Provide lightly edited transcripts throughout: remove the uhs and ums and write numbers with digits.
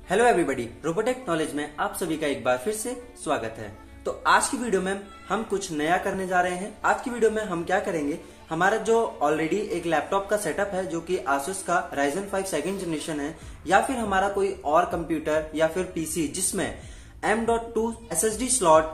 Hello everybody, Robotech knowledge में आप सभी का एक बार फिर से स्वागत है। तो आज की वीडियो में हम कुछ नया करने जा रहे हैं। आज की वीडियो में हम क्या करेंगे, हमारा जो ऑलरेडी एक लैपटॉप का सेटअप है जो कि Asus का Ryzen 5 सेकंड जनरेशन है, या फिर हमारा कोई और कंप्यूटर या फिर पीसी जिसमें M.2 SSD स्लॉट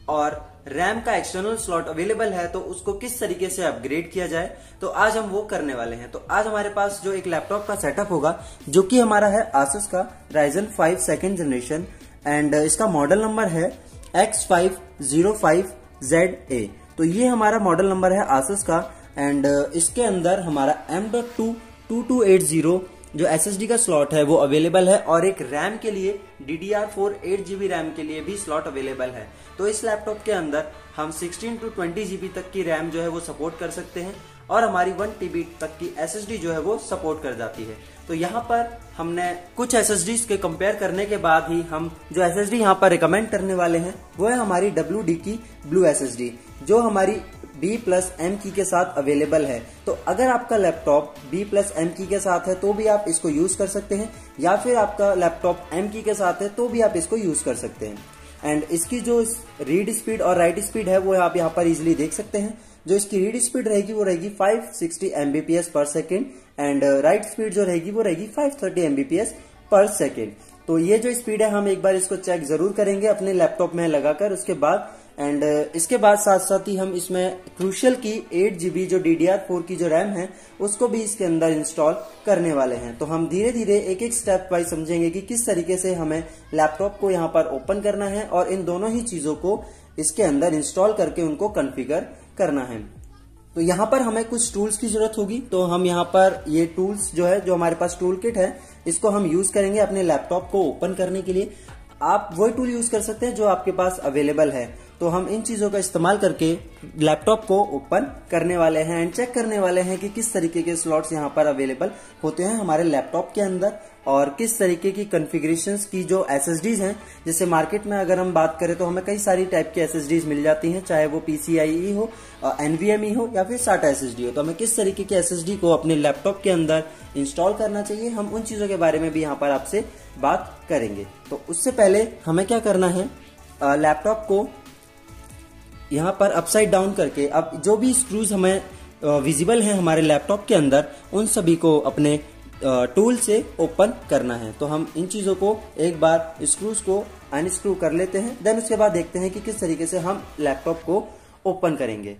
और रैम का एक्सटर्नल स्लॉट अवेलेबल है, तो उसको किस तरीके से अपग्रेड किया जाए, तो आज हम वो करने वाले हैं। तो आज हमारे पास जो एक लैपटॉप का सेटअप होगा जो कि हमारा है Asus का Ryzen 5 सेकंड जनरेशन एंड इसका मॉडल नंबर है X505ZA। तो ये हमारा मॉडल नंबर है Asus का एंड इसके अंदर हमारा M.2 2280 जो SSD का स्लॉट है वो अवेलेबल है और एक रैम के लिए DDR4 8GB रैम के लिए भी स्लॉट अवेलेबल है। तो इस लैपटॉप के अंदर हम 16 to 20GB तक की रैम जो है वो सपोर्ट कर सकते हैं और हमारी 1TB तक की SSD जो है वो सपोर्ट कर जाती है। तो यहाँ पर हमने कुछ SSDs के कंपेयर करने के बाद ही हम जो SSD यहाँ पर रिकमेंड करने वाले हैं वो है हमारी WD की ब्लू SSD जो हमारी B+M की के साथ अवेलेबल है। तो अगर आपका लैपटॉप B+M की के साथ है तो भी आप इसको यूज कर सकते हैं, या फिर आपका लैपटॉप M की के साथ है तो भी आप इसको यूज कर सकते हैं। एंड इसकी जो रीड स्पीड और राइट स्पीड है वो आप यहाँ पर इजिली देख सकते हैं। जो इसकी रीड स्पीड रहेगी वो रहेगी 560 Mbps पर सेकेंड एंड राइट स्पीड जो रहेगी वो रहेगी 530 Mbps पर सेकेंड। तो ये जो स्पीड है हम एक बार इसको चेक जरूर करेंगे अपने लैपटॉप में लगाकर उसके बाद। एंड इसके बाद साथ साथ ही हम इसमें क्रूशियल की 8GB जो DDR4 की जो रैम है उसको भी इसके अंदर इंस्टॉल करने वाले हैं। तो हम धीरे धीरे एक एक स्टेप वाइज समझेंगे कि किस तरीके से हमें लैपटॉप को यहाँ पर ओपन करना है और इन दोनों ही चीजों को इसके अंदर इंस्टॉल करके उनको कॉन्फ़िगर करना है। तो यहाँ पर हमें कुछ टूल्स की जरूरत होगी। तो हम यहाँ पर ये टूल्स जो है, जो हमारे पास टूल किट है, इसको हम यूज करेंगे अपने लैपटॉप को ओपन करने के लिए। आप वही टूल यूज कर सकते हैं जो आपके पास अवेलेबल है। तो हम इन चीजों का इस्तेमाल करके लैपटॉप को ओपन करने वाले हैं एंड चेक करने वाले हैं कि किस तरीके के स्लॉट्स यहाँ पर अवेलेबल होते हैं हमारे लैपटॉप के अंदर और किस तरीके की कॉन्फ़िगरेशंस की जो SSDs हैं। जैसे मार्केट में अगर हम बात करें तो हमें कई सारी टाइप की SSDs मिल जाती हैं, चाहे वो PCIe हो, NVMe हो या फिर SATA SSD हो। तो हमें किस तरीके की SSD को अपने लैपटॉप के अंदर इंस्टॉल करना चाहिए, हम उन चीजों के बारे में भी यहाँ पर आपसे बात करेंगे। तो उससे पहले हमें क्या करना है, लैपटॉप को यहाँ पर अपसाइड डाउन करके अब जो भी स्क्रूज हमें विजिबल हैं हमारे लैपटॉप के अंदर उन सभी को अपने टूल से ओपन करना है। तो हम इन चीजों को एक बार स्क्रूज को अनस्क्रू कर लेते हैं, देन उसके बाद देखते हैं कि किस तरीके से हम लैपटॉप को ओपन करेंगे।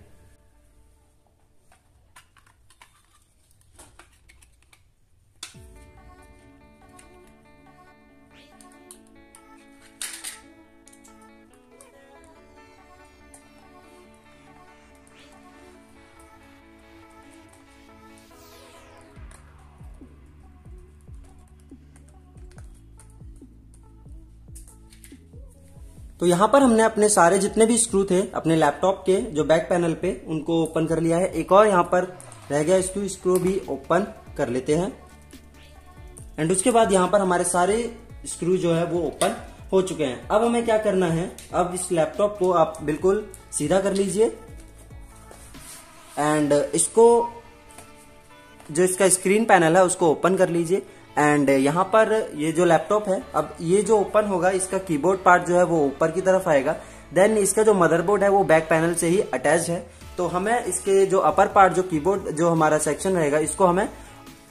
तो यहाँ पर हमने अपने सारे जितने भी स्क्रू थे अपने लैपटॉप के जो बैक पैनल पे उनको ओपन कर लिया है। एक और यहाँ पर रह गया स्क्रू भी ओपन कर लेते हैं एंड उसके बाद यहाँ पर हमारे सारे स्क्रू जो है वो ओपन हो चुके हैं। अब हमें क्या करना है, अब इस लैपटॉप को आप बिल्कुल सीधा कर लीजिए एंड इसको जो इसका स्क्रीन पैनल है उसको ओपन कर लीजिए एंड यहाँ पर ये जो लैपटॉप है, अब ये जो ओपन होगा इसका कीबोर्ड पार्ट जो है वो ऊपर की तरफ आएगा। देन इसका जो मदरबोर्ड है वो बैक पैनल से ही अटैच है। तो हमें इसके जो अपर पार्ट जो कीबोर्ड जो हमारा सेक्शन रहेगा इसको हमें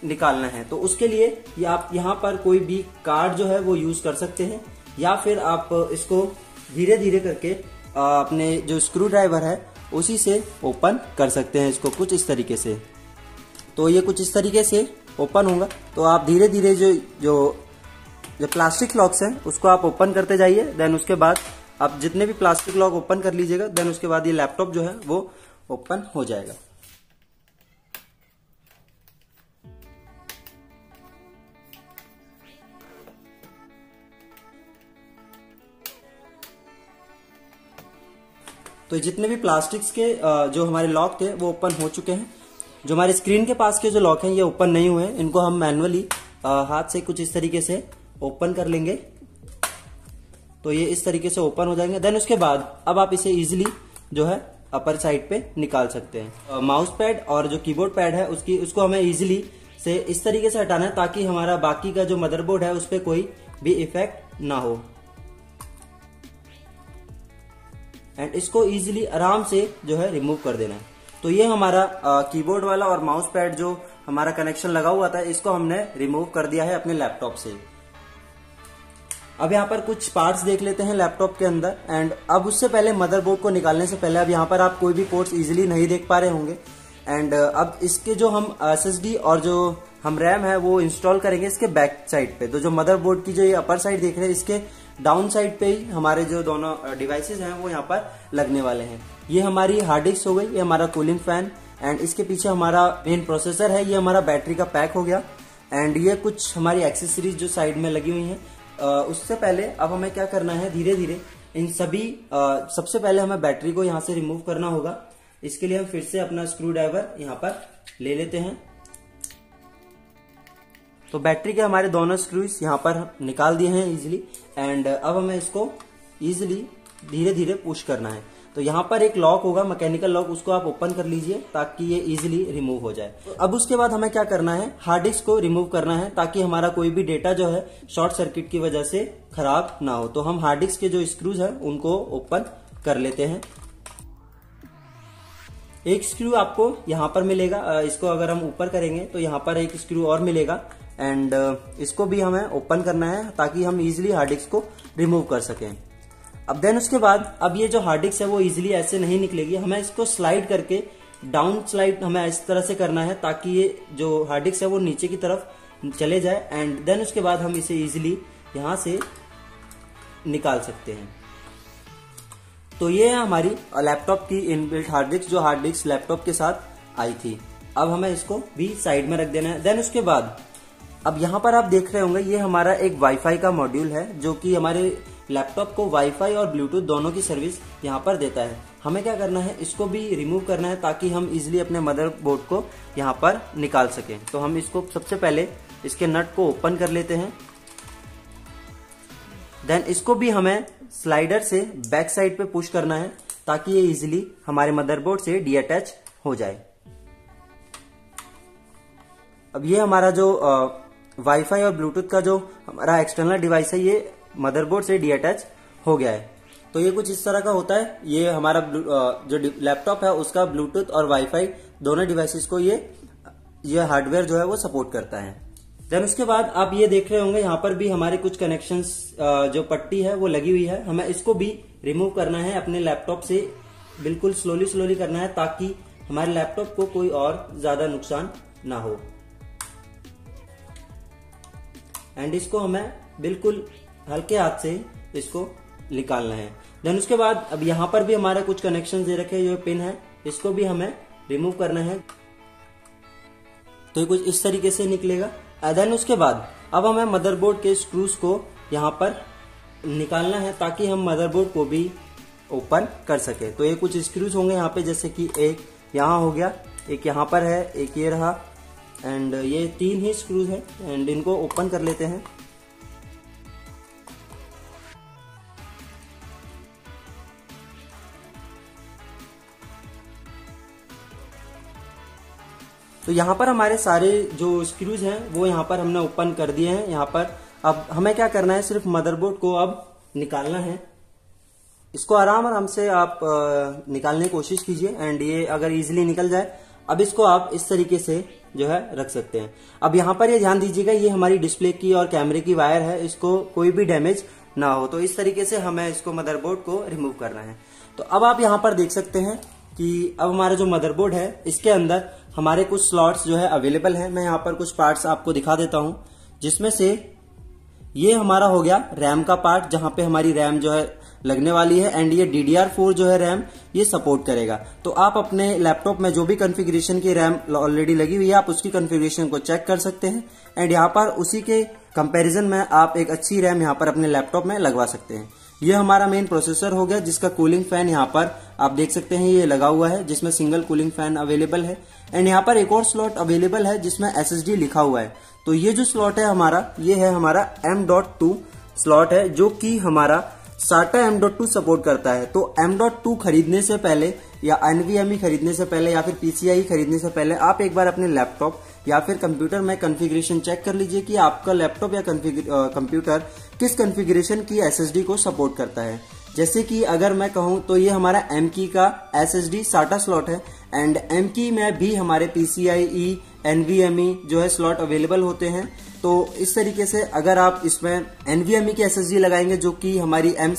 निकालना है। तो उसके लिए आप यहाँ पर कोई भी कार्ड जो है वो यूज कर सकते हैं, या फिर आप इसको धीरे धीरे करके अपने जो स्क्रू ड्राइवर है उसी से ओपन कर सकते हैं इसको कुछ इस तरीके से। तो ये कुछ इस तरीके से ओपन होगा। तो आप धीरे धीरे जो प्लास्टिक लॉक्स हैं उसको आप ओपन करते जाइए। देन उसके बाद आप जितने भी प्लास्टिक लॉक ओपन कर लीजिएगा, देन उसके बाद ये लैपटॉप जो है वो ओपन हो जाएगा। तो जितने भी प्लास्टिक्स के जो हमारे लॉक थे वो ओपन हो चुके हैं। जो हमारे स्क्रीन के पास के जो लॉक हैं ये ओपन नहीं हुए हैं, इनको हम मैनुअली हाथ से कुछ इस तरीके से ओपन कर लेंगे। तो ये इस तरीके से ओपन हो जाएंगे। देन उसके बाद अब आप इसे इजीली जो है अपर साइड पे निकाल सकते हैं। माउस पैड और जो कीबोर्ड पैड है उसको हमें इजीली से इस तरीके से हटाना है ताकि हमारा बाकी का जो मदरबोर्ड है उस पर कोई भी इफेक्ट ना हो। एंड इसको इजीली आराम से जो है रिमूव कर देना है। तो ये हमारा कीबोर्ड वाला और माउस पैड जो हमारा कनेक्शन लगा हुआ था, इसको हमने रिमूव कर दिया है अपने लैपटॉप से। अब यहाँ पर कुछ पार्ट्स देख लेते हैं लैपटॉप के अंदर। एंड अब उससे पहले मदरबोर्ड को निकालने से पहले, अब यहाँ पर आप कोई भी पोर्ट्स इजीली नहीं देख पा रहे होंगे। एंड अब इसके जो हम SSD और जो हम रैम है वो इंस्टॉल करेंगे इसके बैक साइड पे। तो जो मदरबोर्ड की जो ये अपर साइड देख रहे हैं, इसके डाउन साइड पे ही हमारे जो दोनों डिवाइसेस हैं वो यहाँ पर लगने वाले हैं। ये हमारी हार्ड डिस्क हो गई, ये हमारा कूलिंग फैन, एंड इसके पीछे हमारा मेन प्रोसेसर है, ये हमारा बैटरी का पैक हो गया। एंड ये कुछ हमारी एक्सेसरीज जो साइड में लगी हुई हैं। उससे पहले अब हमें क्या करना है, धीरे धीरे इन सभी सबसे पहले हमें बैटरी को यहाँ से रिमूव करना होगा। इसके लिए हम फिर से अपना स्क्रू ड्राइवर यहाँ पर ले लेते हैं। तो बैटरी के हमारे दोनों स्क्रूज यहाँ पर निकाल दिए हैं इजीली। एंड अब हमें इसको इजीली धीरे धीरे पुश करना है। तो यहाँ पर एक लॉक होगा, मैकेनिकल लॉक, उसको आप ओपन कर लीजिए ताकि ये इजीली रिमूव हो जाए। तो अब उसके बाद हमें क्या करना है, हार्ड डिस्क को रिमूव करना है ताकि हमारा कोई भी डेटा जो है शॉर्ट सर्किट की वजह से खराब ना हो। तो हम हार्ड डिस्क के जो स्क्रूज है उनको ओपन कर लेते हैं। एक स्क्रू आपको यहाँ पर मिलेगा, इसको अगर हम ऊपर करेंगे तो यहाँ पर एक स्क्रू और मिलेगा। एंड इसको भी हमें ओपन करना है ताकि हम इजीली हार्ड डिस्क को रिमूव कर सकें। अब देन उसके बाद अब ये जो हार्ड डिस्क है वो इजीली ऐसे नहीं निकलेगी, हमें इसको स्लाइड करके डाउन स्लाइड हमें इस तरह से करना है ताकि ये जो हार्ड डिस्क है वो नीचे की तरफ चले जाए। एंड देन उसके बाद हम इसे इजीली यहाँ से निकाल सकते हैं। तो ये है हमारी लैपटॉप की इनबिल्ट हार्ड डिस्क, जो हार्ड डिस्क लैपटॉप के साथ आई थी। अब हमें इसको भी साइड में रख देना है। देन उसके बाद अब यहाँ पर आप देख रहे होंगे ये हमारा एक वाईफाई का मॉड्यूल है जो कि हमारे लैपटॉप को वाईफाई और ब्लूटूथ दोनों की सर्विस यहाँ पर देता है। हमें क्या करना है, इसको भी रिमूव करना है ताकि हम इजीली अपने मदरबोर्ड को यहाँ पर निकाल सकें। तो हम इसको सबसे पहले इसके नट को ओपन कर लेते हैं। देन इसको भी हमें स्लाइडर से बैक साइड पे पुश करना है ताकि ये इजीली हमारे मदरबोर्ड से डीअटैच हो जाए। अब ये हमारा जो वाईफाई और ब्लूटूथ का जो हमारा एक्सटर्नल डिवाइस है ये मदरबोर्ड से डीअटैच हो गया है। तो ये कुछ इस तरह का होता है। ये हमारा जो लैपटॉप है उसका ब्लूटूथ और वाईफाई दोनों डिवाइसेस को ये हार्डवेयर जो है वो सपोर्ट करता है। देन उसके बाद आप ये देख रहे होंगे यहाँ पर भी हमारे कुछ कनेक्शंस जो पट्टी है वो लगी हुई है, हमें इसको भी रिमूव करना है अपने लैपटॉप से। बिल्कुल स्लोली स्लोली करना है ताकि हमारे लैपटॉप को कोई और ज्यादा नुकसान ना हो। एंड इसको हमें बिल्कुल हल्के हाथ से इसको निकालना है। देन उसके बाद अब यहाँ पर भी हमारे कुछ कनेक्शन दे रखे जो पिन है, इसको भी हमें रिमूव करना है। तो ये कुछ इस तरीके से निकलेगा। देन उसके बाद अब हमें मदरबोर्ड के स्क्रूज को यहाँ पर निकालना है ताकि हम मदरबोर्ड को भी ओपन कर सके। तो ये कुछ स्क्रूज होंगे यहाँ पे, जैसे कि एक यहाँ हो गया, एक यहाँ पर है, एक ये रहा। एंड ये 3 ही स्क्रूज है। एंड इनको ओपन कर लेते हैं। तो यहाँ पर हमारे सारे जो स्क्रूज हैं वो यहाँ पर हमने ओपन कर दिए हैं। यहाँ पर अब हमें क्या करना है, सिर्फ मदरबोर्ड को अब निकालना है। इसको आराम से आप निकालने की कोशिश कीजिए। एंड ये अगर इजीली निकल जाए, अब इसको आप इस तरीके से जो है रख सकते हैं। अब यहाँ पर ये ध्यान दीजिएगा, ये हमारी डिस्प्ले की और कैमरे की वायर है, इसको कोई भी डैमेज ना हो। तो इस तरीके से हमें इसको मदरबोर्ड को रिमूव करना है। तो अब आप यहाँ पर देख सकते हैं कि अब हमारा जो मदरबोर्ड है इसके अंदर हमारे कुछ स्लॉट्स जो है अवेलेबल है। मैं यहाँ पर कुछ पार्ट्स आपको दिखा देता हूँ, जिसमें से ये हमारा हो गया रैम का पार्ट, जहां पे हमारी रैम जो है लगने वाली है। एंड ये DDR4 जो है रैम ये सपोर्ट करेगा। तो आप अपने लैपटॉप में जो भी कॉन्फ़िगरेशन की रैम ऑलरेडी लगी हुई है, आप उसकी कॉन्फ़िगरेशन को चेक कर सकते हैं। एंड यहाँ पर उसी के कंपैरिजन में आप एक अच्छी रैम यहाँ पर अपने लैपटॉप में लगवा सकते हैं। ये हमारा मेन प्रोसेसर हो गया, जिसका कूलिंग फैन यहाँ पर आप देख सकते हैं ये लगा हुआ है, जिसमें सिंगल कूलिंग फैन अवेलेबल है। एंड यहाँ पर एक और स्लॉट अवेलेबल है जिसमें SSD लिखा हुआ है। तो ये जो स्लॉट है हमारा, ये है हमारा M.2 स्लॉट है, जो कि हमारा SATA M.2 सपोर्ट करता है। तो M.2 खरीदने से पहले या NVMe खरीदने से पहले या फिर PCIe खरीदने से पहले आप एक बार अपने लैपटॉप या फिर कंप्यूटर में कॉन्फ़िगरेशन चेक कर लीजिए कि आपका लैपटॉप या कंप्यूटर किस कॉन्फ़िगरेशन की SSD को सपोर्ट करता है। जैसे कि अगर मैं कहूं तो ये हमारा M की का SSD SATA स्लॉट है एंड M की में भी हमारे PCIe NVMe जो है स्लॉट अवेलेबल होते हैं। तो इस तरीके से अगर आप इसमें NVMe की SSD लगाएंगे जो कि हमारी M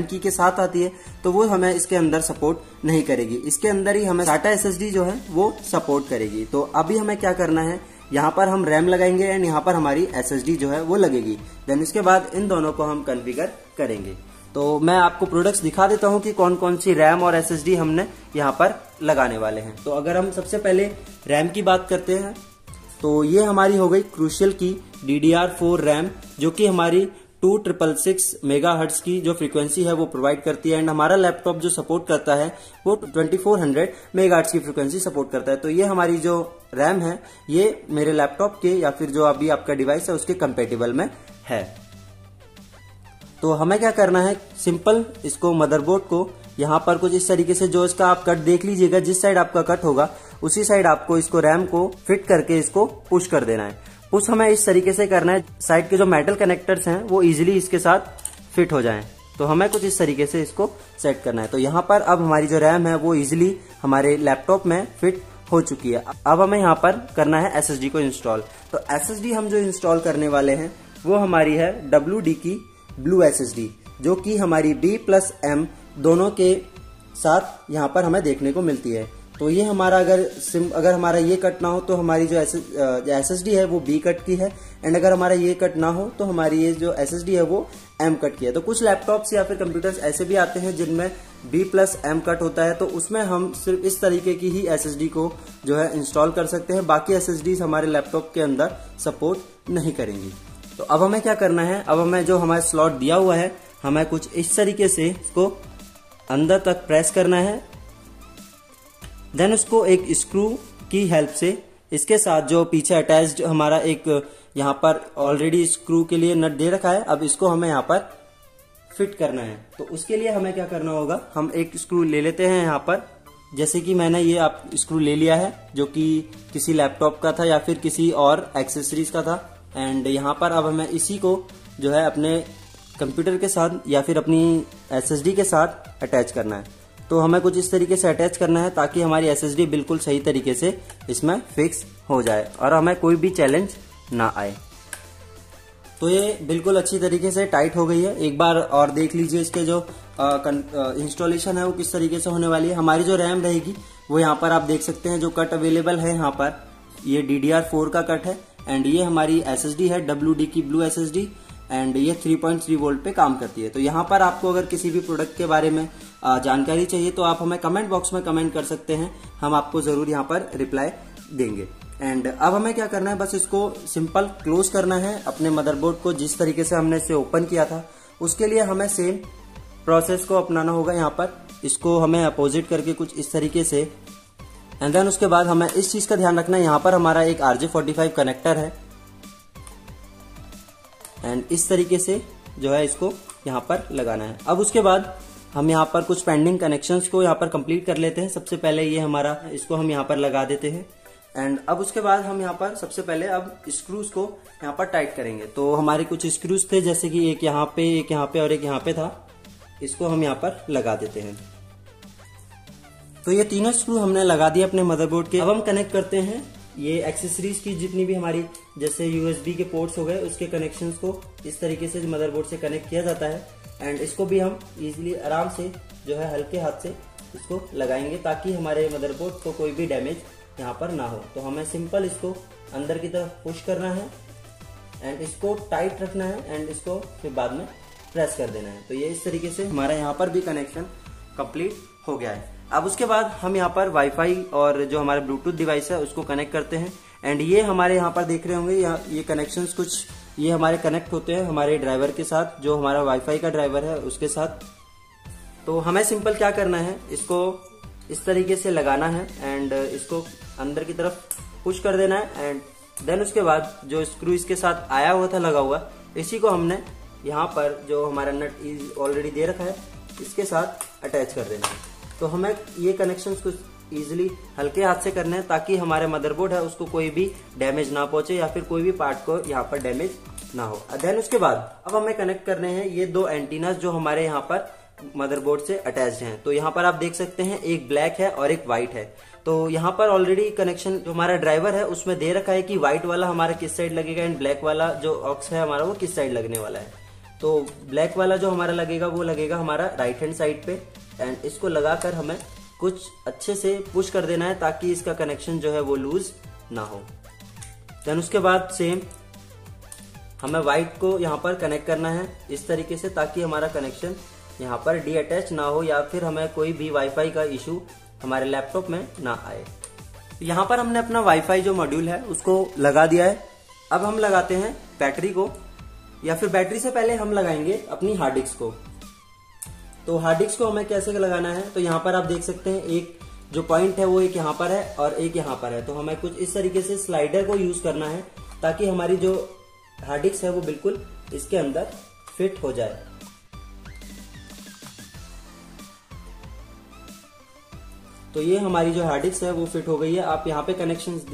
की के साथ आती है तो वो हमें इसके अंदर सपोर्ट नहीं करेगी। इसके अंदर ही हमें SATA SSD जो है वो सपोर्ट करेगी। तो अभी हमें क्या करना है, यहाँ पर हम रैम लगाएंगे एंड यहाँ पर हमारी SSD जो है वो लगेगी। देन इसके बाद इन दोनों को हम कॉन्फ़िगर करेंगे। तो मैं आपको प्रोडक्ट्स दिखा देता हूँ कि कौन कौन सी रैम और SSD हमने यहाँ पर लगाने वाले हैं। तो अगर हम सबसे पहले रैम की बात करते हैं तो ये हमारी हो गई क्रूशियल की DDR4 रैम जो कि हमारी 2666 मेगाहर्ट्ज की जो फ्रीक्वेंसी है वो प्रोवाइड करती है एंड हमारा लैपटॉप जो सपोर्ट करता है वो 2400 मेगाहर्ट्ज की फ्रीक्वेंसी सपोर्ट करता है। तो ये हमारी जो रैम है ये मेरे लैपटॉप के या फिर जो अभी आपका डिवाइस है उसके कंपेटेबल में है। तो हमें क्या करना है, सिंपल इसको मदरबोर्ड को यहाँ पर कुछ इस तरीके से जो इसका आप कट देख लीजिएगा, जिस साइड आपका कट होगा उसी साइड आपको इसको रैम को फिट करके इसको पुश कर देना है। पुश हमें इस तरीके से करना है साइड के जो मेटल कनेक्टर्स हैं वो इजीली इसके साथ फिट हो जाएं। तो हमें कुछ इस तरीके से इसको सेट करना है। तो यहाँ पर अब हमारी जो रैम है वो इजीली हमारे लैपटॉप में फिट हो चुकी है। अब हमें यहाँ पर करना है SSD को इंस्टॉल। तो SSD हम जो इंस्टॉल करने वाले हैं वो हमारी है WD की ब्लू SSD जो कि हमारी B+M दोनों के साथ यहाँ पर हमें देखने को मिलती है। तो ये हमारा अगर हमारा ये कट ना हो तो हमारी जो SSD है वो B कट की है एंड अगर हमारा ये कट ना हो तो हमारी ये जो SSD है वो M कट की है। तो कुछ लैपटॉप्स या फिर कंप्यूटर्स ऐसे भी आते हैं जिनमें B+M कट होता है, तो उसमें हम सिर्फ इस तरीके की ही SSD को जो है इंस्टॉल कर सकते हैं। बाकी SSDs हमारे लैपटॉप के अंदर सपोर्ट नहीं करेंगी। तो अब हमें क्या करना है, अब हमें जो हमारा स्लॉट दिया हुआ है हमें कुछ इस तरीके से इसको अंदर तक प्रेस करना है। देन उसको एक स्क्रू की हेल्प से इसके साथ जो पीछे अटैच्ड हमारा एक यहाँ पर ऑलरेडी स्क्रू के लिए नट दे रखा है, अब इसको हमें यहाँ पर फिट करना है। तो उसके लिए हमें क्या करना होगा, हम एक स्क्रू ले लेते हैं यहाँ पर, जैसे कि मैंने ये आप स्क्रू ले लिया है जो कि किसी लैपटॉप का था या फिर किसी और एक्सेसरीज का था एंड यहाँ पर अब हमें इसी को जो है अपने कंप्यूटर के साथ या फिर अपनी SSD के साथ अटैच करना है। तो हमें कुछ इस तरीके से अटैच करना है ताकि हमारी SSD बिल्कुल सही तरीके से इसमें फिक्स हो जाए और हमें कोई भी चैलेंज ना आए। तो ये बिल्कुल अच्छी तरीके से टाइट हो गई है। एक बार और देख लीजिए इसके जो इंस्टॉलेशन है वो किस तरीके से होने वाली है। हमारी जो रैम रहेगी वो यहाँ पर आप देख सकते हैं जो कट अवेलेबल है, यहाँ पर ये DDR4 का कट है एंड ये हमारी SSD है WD की ब्लू SSD एंड ये 3.3 वोल्ट पे काम करती है। तो यहाँ पर आपको अगर किसी भी प्रोडक्ट के बारे में जानकारी चाहिए तो आप हमें कमेंट बॉक्स में कमेंट कर सकते हैं, हम आपको जरूर यहाँ पर रिप्लाई देंगे। एंड अब हमें क्या करना है, बस इसको सिंपल क्लोज करना है अपने मदरबोर्ड को जिस तरीके से हमने इसे ओपन किया था। उसके लिए हमें सेम प्रोसेस को अपनाना होगा। यहाँ पर इसको हमें अपोजिट करके कुछ इस तरीके से एंड देन उसके बाद हमें इस चीज का ध्यान रखना है, यहाँ पर हमारा एक RJ45 कनेक्टर है एंड इस तरीके से जो है इसको यहाँ पर लगाना है। अब उसके बाद हम यहाँ पर कुछ पेंडिंग कनेक्शंस को यहाँ पर कंप्लीट कर लेते हैं। सबसे पहले ये हमारा इसको हम यहाँ पर लगा देते हैं एंड अब उसके बाद हम यहाँ पर सबसे पहले अब स्क्रूज को यहाँ पर टाइट करेंगे। तो हमारे कुछ स्क्रूज थे जैसे कि एक यहाँ पे और एक यहाँ पे था, इसको हम यहाँ पर लगा देते हैं। तो ये तीनों स्क्रू हमने लगा दिए अपने मदरबोर्ड के। अब हम कनेक्ट करते हैं ये एक्सेसरीज की जितनी भी हमारी जैसे USB के पोर्ट्स हो गए उसके कनेक्शंस को इस तरीके से मदरबोर्ड से कनेक्ट किया जाता है एंड इसको भी हम इजीली आराम से जो है हल्के हाथ से इसको लगाएंगे ताकि हमारे मदरबोर्ड को कोई भी डैमेज यहाँ पर ना हो। तो हमें सिंपल इसको अंदर की तरफ पुश करना है एंड इसको टाइट रखना है एंड इसको फिर बाद में प्रेस कर देना है। तो ये इस तरीके से हमारा यहाँ पर भी कनेक्शन कंप्लीट हो गया है। अब उसके बाद हम यहाँ पर वाईफाई और जो हमारा ब्लूटूथ डिवाइस है उसको कनेक्ट करते हैं एंड ये हमारे यहाँ पर देख रहे होंगे ये कनेक्शंस कुछ ये हमारे कनेक्ट होते हैं हमारे ड्राइवर के साथ, जो हमारा वाईफाई का ड्राइवर है उसके साथ। तो हमें सिंपल क्या करना है, इसको इस तरीके से लगाना है एंड इसको अंदर की तरफ पुश कर देना है एंड देन उसके बाद जो स्क्रू इसके साथ आया हुआ था लगा हुआ, इसी को हमने यहाँ पर जो हमारा नट ऑलरेडी दे रखा है इसके साथ अटैच कर देना है। तो हमें ये कनेक्शंस कुछ इजीली हल्के हाथ से करना है ताकि हमारे मदरबोर्ड है उसको कोई भी डैमेज ना पहुंचे या फिर कोई भी पार्ट को यहाँ पर डैमेज ना हो। देन उसके बाद अब हमें कनेक्ट करने हैं ये दो एंटीनास जो हमारे यहाँ पर मदरबोर्ड से अटैच्ड हैं। तो यहाँ पर आप देख सकते हैं एक ब्लैक है और एक व्हाइट है। तो यहाँ पर ऑलरेडी कनेक्शन जो हमारा ड्राइवर है उसमें दे रखा है कि व्हाइट वाला हमारा किस साइड लगेगा एंड ब्लैक वाला जो ऑक्स है हमारा वो किस साइड लगने वाला है। तो ब्लैक वाला जो हमारा लगेगा वो लगेगा हमारा राइट हैंड साइड पे एंड इसको लगाकर हमें कुछ अच्छे से पुश कर देना है ताकि इसका कनेक्शन जो है वो लूज ना हो। देन उसके बाद सेम हमें व्हाइट को यहाँ पर कनेक्ट करना है इस तरीके से ताकि हमारा कनेक्शन यहाँ पर डी अटैच ना हो या फिर हमें कोई भी वाईफाई का इशू हमारे लैपटॉप में ना आए। यहाँ पर हमने अपना वाईफाई जो मॉड्यूल है उसको लगा दिया है। अब हम लगाते हैं बैटरी को, या फिर बैटरी से पहले हम लगाएंगे अपनी हार्ड डिस्क को। तो हार्ड डिस्क को हमें कैसे लगाना है, तो यहाँ पर आप देख सकते हैं एक जो पॉइंट है वो एक यहाँ पर है और एक यहाँ पर है। तो हमें कुछ इस तरीके से स्लाइडर को यूज करना है ताकि हमारी जो हार्ड डिस्क है वो बिल्कुल इसके अंदर फिट हो जाए। तो ये हमारी जो हार्ड डिस्क है वो फिट हो गई है। आप यहाँ पे कनेक्शंस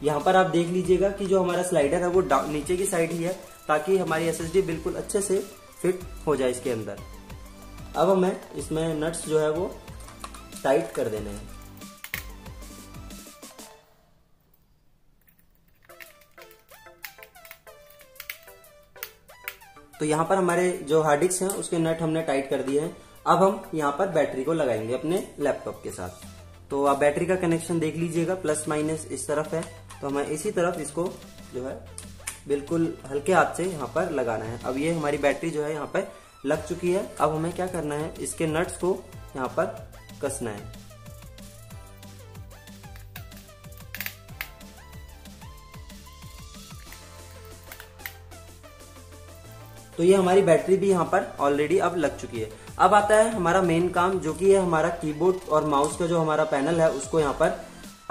यहाँ पर आप देख लीजिएगा कि जो हमारा स्लाइडर है वो नीचे की साइड ही है ताकि हमारी एसएसडी बिल्कुल अच्छे से फिट हो जाए इसके अंदर। अब हमें इसमें नट्स जो है वो टाइट कर देने हैं। तो यहाँ पर हमारे जो हार्ड डिस्क हैं उसके नट हमने टाइट कर दिए हैं। अब हम यहाँ पर बैटरी को लगाएंगे अपने लैपटॉप के साथ। तो आप बैटरी का कनेक्शन देख लीजिएगा, प्लस माइनस इस तरफ है तो हमें इसी तरफ इसको जो है बिल्कुल हल्के हाथ से यहाँ पर लगाना है। अब ये हमारी बैटरी जो है यहाँ पर लग चुकी है। अब हमें क्या करना है, इसके नट्स को यहाँ पर कसना है। तो ये हमारी बैटरी भी यहाँ पर ऑलरेडी अब लग चुकी है। अब आता है हमारा मेन काम जो कि है हमारा कीबोर्ड और माउस का जो हमारा पैनल है उसको यहाँ पर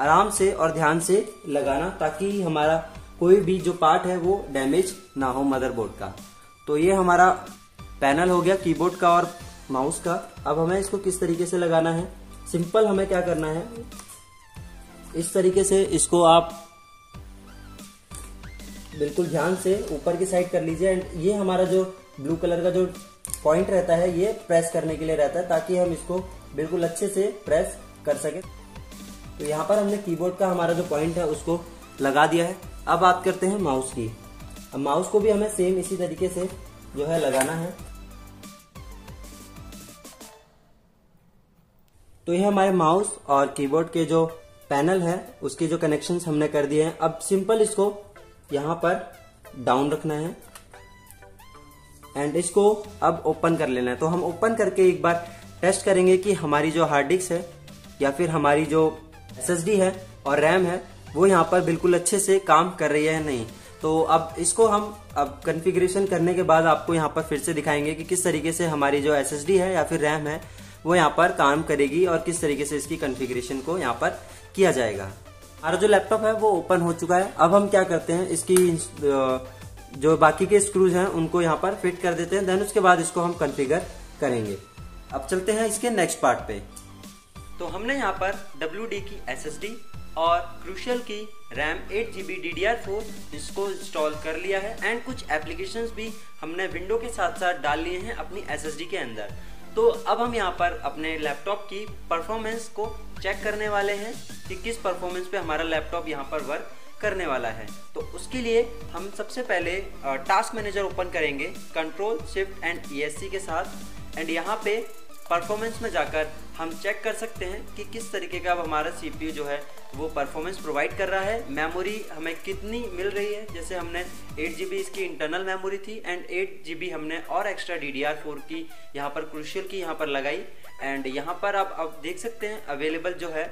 आराम से और ध्यान से लगाना ताकि हमारा कोई भी जो पार्ट है वो डैमेज ना हो मदरबोर्ड का। तो ये हमारा पैनल हो गया कीबोर्ड का और माउस का। अब हमें इसको किस तरीके से लगाना है, सिंपल हमें क्या करना है, इस तरीके से इसको आप बिल्कुल ध्यान से ऊपर की साइड कर लीजिए एंड ये हमारा जो ब्लू कलर का जो पॉइंट रहता है ये प्रेस करने के लिए रहता है ताकि हम इसको बिल्कुल अच्छे से प्रेस कर सके। तो यहाँ पर हमने कीबोर्ड का हमारा जो पॉइंट है उसको लगा दिया है। अब बात करते हैं माउस की। अब माउस को भी हमें सेम इसी तरीके से जो है लगाना है। तो ये हमारे माउस और कीबोर्ड के जो पैनल है उसके जो कनेक्शंस हमने कर दिए हैं। अब सिंपल इसको यहाँ पर डाउन रखना है एंड इसको अब ओपन कर लेना है। तो हम ओपन करके एक बार टेस्ट करेंगे कि हमारी जो हार्ड डिस्क है या फिर हमारी जो एसएसडी है और रैम है वो यहाँ पर बिल्कुल अच्छे से काम कर रही है नहीं। तो अब इसको हम अब कॉन्फ़िगरेशन करने के बाद आपको यहाँ पर फिर से दिखाएंगे कि किस तरीके से हमारी जो एसएसडी है या फिर रैम है वो यहाँ पर काम करेगी और किस तरीके से इसकी कॉन्फ़िगरेशन को यहाँ पर किया जाएगा। हमारा जो लैपटॉप है वो ओपन हो चुका है। अब हम क्या करते हैं, इसकी जो बाकी के स्क्रूज हैं उनको यहाँ पर फिट कर देते हैं। देन उसके बाद इसको हम कॉन्फ़िगर करेंगे। अब चलते हैं इसके नेक्स्ट पार्ट पे। तो हमने यहाँ पर WD की SSD और क्रूशियल की रैम 8GB DDR4 इसको इंस्टॉल कर लिया है एंड कुछ एप्लीकेशंस भी हमने विंडो के साथ साथ डाल लिए हैं अपनी SSD के अंदर। तो अब हम यहाँ पर अपने लैपटॉप की परफॉर्मेंस को चेक करने वाले हैं कि किस परफॉर्मेंस पे हमारा लैपटॉप यहाँ पर वर्क करने वाला है। तो उसके लिए हम सबसे पहले टास्क मैनेजर ओपन करेंगे कंट्रोल शिफ्ट एंड ESC के साथ एंड यहाँ पे परफॉर्मेंस में जाकर हम चेक कर सकते हैं कि किस तरीके का अब हमारा CPU जो है वो परफॉर्मेंस प्रोवाइड कर रहा है। मेमोरी हमें कितनी मिल रही है, जैसे हमने 8GB इसकी इंटरनल मेमोरी थी एंड 8GB हमने और एक्स्ट्रा DDR4 की यहाँ पर क्रूशियल की यहाँ पर लगाई एंड यहाँ पर आप अब देख सकते हैं अवेलेबल जो है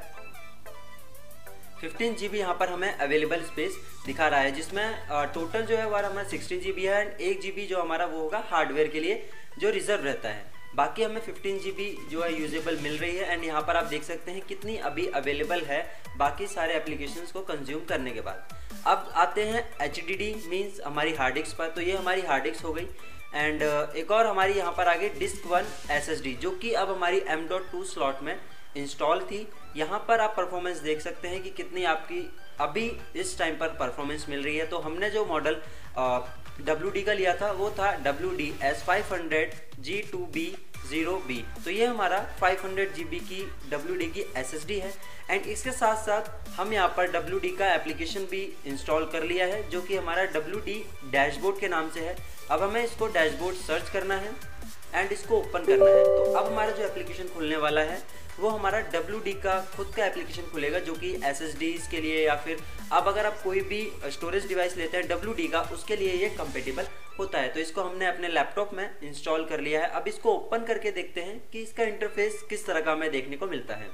15GB यहाँ पर हमें अवेलेबल स्पेस दिखा रहा है, जिसमें टोटल जो है वो हमारा 16GB है एंड 1GB जो हमारा वो होगा हार्डवेयर के लिए जो रिजर्व रहता है। बाकी हमें 15GB जो है यूजेबल मिल रही है एंड यहाँ पर आप देख सकते हैं कितनी अभी अवेलेबल है बाकी सारे एप्लीकेशंस को कंज्यूम करने के बाद। अब आते हैं HDD मीन्स हमारी हार्ड डिस्क पर। तो ये हमारी हार्ड डिस्क हो गई एंड एक और हमारी यहाँ पर आ गई डिस्क 1 SSD जो कि अब हमारी M.2 स्लॉट में इंस्टॉल थी। यहाँ पर आप परफॉर्मेंस देख सकते हैं कि कितनी आपकी अभी इस टाइम पर परफॉर्मेंस मिल रही है। तो हमने जो मॉडल WD का लिया था वो था WD-S500G2B0B। तो ये हमारा 500 GB की WD की SSD है। एंड इसके साथ साथ हम यहाँ पर WD का एप्लीकेशन भी इंस्टॉल कर लिया है, जो कि हमारा WD डैशबोर्ड के नाम से है। अब हमें इसको डैशबोर्ड सर्च करना है एंड इसको ओपन करना है। तो अब हमारा जो एप्लीकेशन खुलने वाला है वो हमारा WD का खुद का एप्लीकेशन खुलेगा, जो कि SSDs के लिए या फिर अब अगर आप कोई भी स्टोरेज डिवाइस लेते हैं WD का, उसके लिए ये कंपेटेबल होता है। तो इसको हमने अपने लैपटॉप में इंस्टॉल कर लिया है। अब इसको ओपन करके देखते हैं कि इसका इंटरफेस किस तरह का हमें देखने को मिलता है।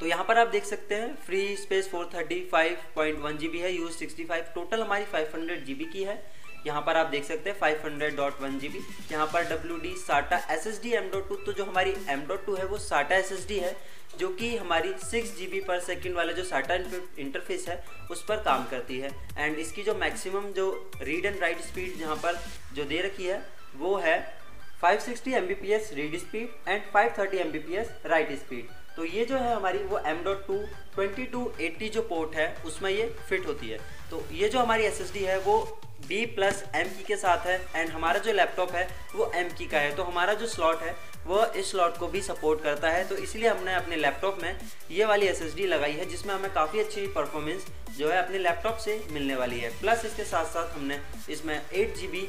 तो यहाँ पर आप देख सकते हैं फ्री स्पेस 435.1 GB है, यूज 65, टोटल हमारी 500 GB की है। यहाँ पर आप देख सकते हैं 500.1 GB। यहाँ पर WD SATA SSD M.2, तो जो हमारी M.2 है वो SATA SSD है, जो कि हमारी 6 GB पर सेकेंड वाला जो SATA इंटरफेस है उस पर काम करती है। एंड इसकी जो मैक्सिमम जो रीड एंड राइट स्पीड यहाँ पर जो दे रखी है वो है 560 Mbps read speed and 530 Mbps right speed. तो ये जो है हमारी वो M.2 2280 जो पोर्ट है उसमें ये फिट होती है। तो ये जो हमारी SSD है वो B+M की के साथ है एंड हमारा जो लैपटॉप है वो M की का है। तो हमारा जो स्लॉट है वो इस स्लॉट को भी सपोर्ट करता है। तो इसलिए हमने अपने लैपटॉप में ये वाली SSD लगाई है, जिसमें हमें काफ़ी अच्छी परफॉर्मेंस जो है अपने लैपटॉप से मिलने वाली है। प्लस इसके साथ साथ हमने इसमें 8 GB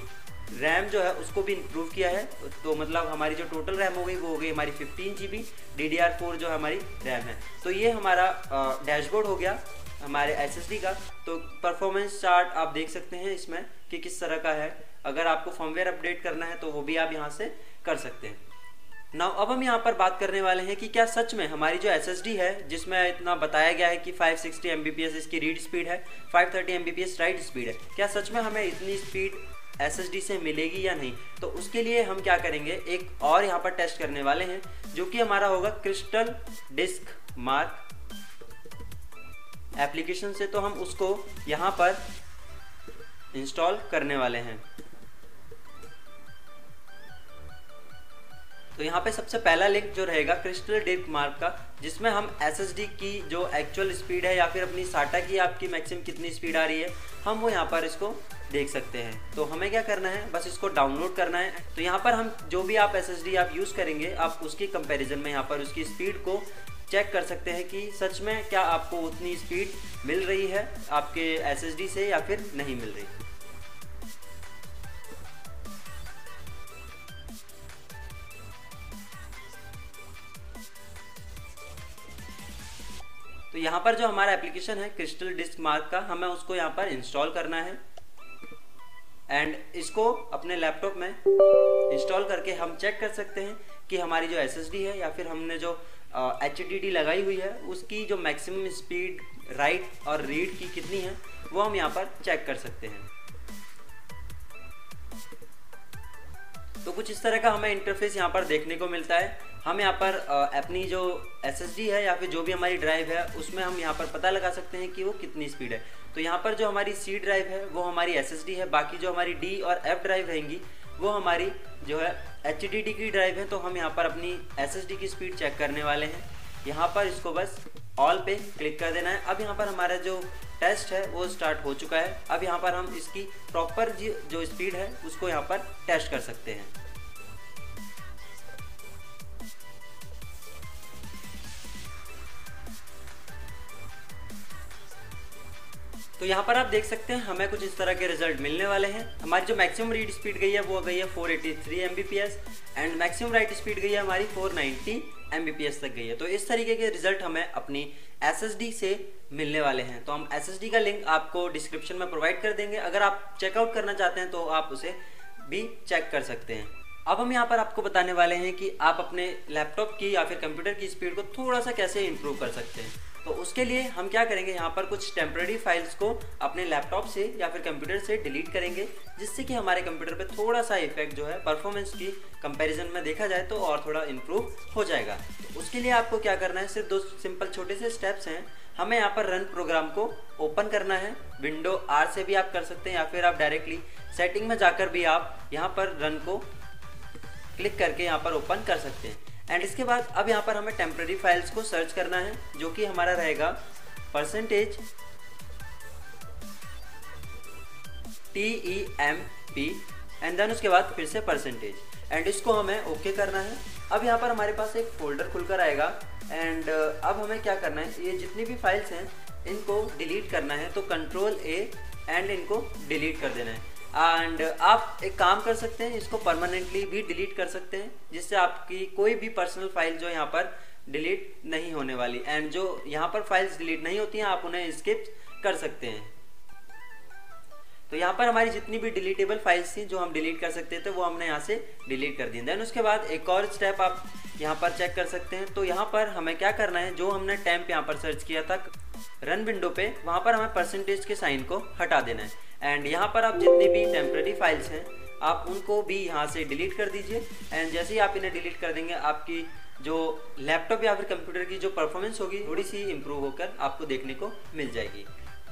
रैम जो है उसको भी इम्प्रूव किया है। तो मतलब हमारी जो टोटल रैम हो गई वो हो गई हमारी 15 GB DDR4 जो हमारी रैम है। तो ये हमारा डैशबोर्ड हो गया हमारे SSD का। तो परफॉर्मेंस चार्ट आप देख सकते हैं इसमें कि किस तरह का है। अगर आपको फर्मवेयर अपडेट करना है तो वो भी आप यहाँ से कर सकते हैं। नाउ अब हम यहाँ पर बात करने वाले हैं कि क्या सच में हमारी जो SSD है, जिसमें इतना बताया गया है कि 560 Mbps इसकी रीड स्पीड है, 530 Mbps राइट स्पीड है, क्या सच में हमें इतनी स्पीड SSD से मिलेगी या नहीं? तो उसके लिए हम क्या करेंगे, एक और यहाँ पर टेस्ट करने वाले हैं, जो कि हमारा होगा क्रिस्टल डिस्क मार्क एप्लीकेशन से। तो हम उसको यहाँ पर इंस्टॉल करने वाले हैं। तो यहाँ पे सबसे पहला लिंक जो रहेगा क्रिस्टल डिस्क मार्क का, जिसमें हम SSD की जो एक्चुअल स्पीड है या फिर अपनी SATA की आपकी मैक्सिमम कितनी स्पीड आ रही है, हम वो यहाँ पर इसको देख सकते हैं। तो हमें क्या करना है, बस इसको डाउनलोड करना है। तो यहाँ पर हम जो भी आप SSD आप यूज़ करेंगे, आप उसकी कंपैरिजन में यहाँ पर उसकी स्पीड को चेक कर सकते हैं कि सच में क्या आपको उतनी स्पीड मिल रही है आपके SSD से या फिर नहीं मिल रही। तो यहाँ पर जो हमारा एप्लीकेशन है क्रिस्टल डिस्क मार्क का, हमें उसको यहाँ पर इंस्टॉल करना है एंड इसको अपने लैपटॉप में इंस्टॉल करके हम चेक कर सकते हैं कि हमारी जो SSD है या फिर हमने जो HDD लगाई हुई है उसकी जो मैक्सिमम स्पीड राइट और रीड की कितनी है वो हम यहाँ पर चेक कर सकते हैं। तो कुछ इस तरह का हमें इंटरफेस यहाँ पर देखने को मिलता है। हम यहाँ पर अपनी जो SSD है या फिर जो भी हमारी ड्राइव है उसमें हम यहाँ पर पता लगा सकते हैं कि वो कितनी स्पीड है। तो यहाँ पर जो हमारी C ड्राइव है वो हमारी SSD है, बाकी जो हमारी D और F ड्राइव रहेंगी वो हमारी जो है HDD की ड्राइव है। तो हम यहाँ पर अपनी SSD की स्पीड चेक करने वाले हैं। यहाँ पर इसको बस ऑल पे क्लिक कर देना है। अब यहाँ पर हमारा जो टेस्ट है वो स्टार्ट हो चुका है। अब यहाँ पर हम इसकी प्रॉपर जो स्पीड है उसको यहाँ पर टेस्ट कर सकते हैं। तो यहाँ पर आप देख सकते हैं हमें कुछ इस तरह के रिजल्ट मिलने वाले हैं। हमारी जो मैक्सिमम रीड स्पीड गई है वो गई है 483 Mbps and maximum right speed गई है हमारी 490 Mbps तक गई है। तो इस तरीके के रिजल्ट हमें अपनी SSD से मिलने वाले हैं। तो हम SSD का लिंक आपको डिस्क्रिप्शन में प्रोवाइड कर देंगे, अगर आप चेकआउट करना चाहते हैं तो आप उसे भी चेक कर सकते हैं। अब हम यहाँ पर आपको बताने वाले हैं कि आप अपने लैपटॉप की या फिर कंप्यूटर की स्पीड को थोड़ा सा कैसे इंप्रूव कर सकते हैं। तो उसके लिए हम क्या करेंगे, यहाँ पर कुछ टेम्पररी फाइल्स को अपने लैपटॉप से या फिर कंप्यूटर से डिलीट करेंगे, जिससे कि हमारे कंप्यूटर पे थोड़ा सा इफेक्ट जो है परफॉर्मेंस की कंपैरिजन में देखा जाए तो और थोड़ा इम्प्रूव हो जाएगा। तो उसके लिए आपको क्या करना है, सिर्फ 2 सिंपल छोटे से स्टेप्स हैं। हमें यहाँ पर रन प्रोग्राम को ओपन करना है। विंडो R से भी आप कर सकते हैं या फिर आप डायरेक्टली सेटिंग में जाकर भी आप यहाँ पर रन को क्लिक करके यहाँ पर ओपन कर सकते हैं। एंड इसके बाद अब यहाँ पर हमें टेम्पररी फाइल्स को सर्च करना है, जो कि हमारा रहेगा परसेंटेज TEMP एंड देन उसके बाद फिर से परसेंटेज, एंड इसको हमें ओके करना है। अब यहाँ पर हमारे पास एक फोल्डर खुलकर आएगा एंड अब हमें क्या करना है, ये जितनी भी फाइल्स हैं इनको डिलीट करना है, तो Ctrl+A एंड इनको डिलीट कर देना है। एंड आप एक काम कर सकते हैं, इसको परमानेंटली भी डिलीट कर सकते हैं, जिससे आपकी कोई भी पर्सनल फाइल जो यहाँ पर डिलीट नहीं होने वाली, एंड जो यहाँ पर फाइल्स डिलीट नहीं होती हैं आप उन्हें स्किप कर सकते हैं। तो यहाँ पर हमारी जितनी भी डिलीटेबल फाइल्स थी जो हम डिलीट कर सकते थे वो हमने यहाँ से डिलीट कर दी। देन उसके बाद एक और स्टेप आप यहाँ पर चेक कर सकते हैं। तो यहाँ पर हमें क्या करना है, जो हमने टेम्प यहाँ पर सर्च किया था रन विंडो पे, वहाँ पर हमें परसेंटेज के साइन को हटा देना है। एंड यहाँ पर आप जितनी भी टेम्पररी फाइल्स हैं आप उनको भी यहाँ से डिलीट कर दीजिए। एंड जैसे ही आप इन्हें डिलीट कर देंगे आपकी जो लैपटॉप या फिर कंप्यूटर की जो परफॉर्मेंस होगी थोड़ी सी इम्प्रूव होकर आपको देखने को मिल जाएगी।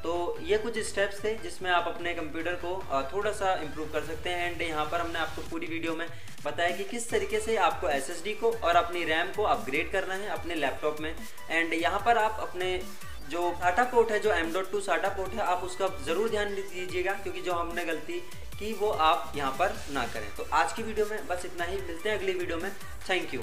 तो ये कुछ स्टेप्स थे जिसमें आप अपने कंप्यूटर को थोड़ा सा इम्प्रूव कर सकते हैं। एंड यहाँ पर हमने आपको पूरी वीडियो में बताया कि किस तरीके से आपको SSD को और अपनी रैम को अपग्रेड करना है अपने लैपटॉप में। एंड यहाँ पर आप अपने जो SATA पोर्ट है, जो M.2 SATA पोर्ट है, आप उसका ज़रूर ध्यान दीजिएगा, क्योंकि जो हमने गलती की वो आप यहाँ पर ना करें। तो आज की वीडियो में बस इतना ही, मिलते हैं अगली वीडियो में। Thank you.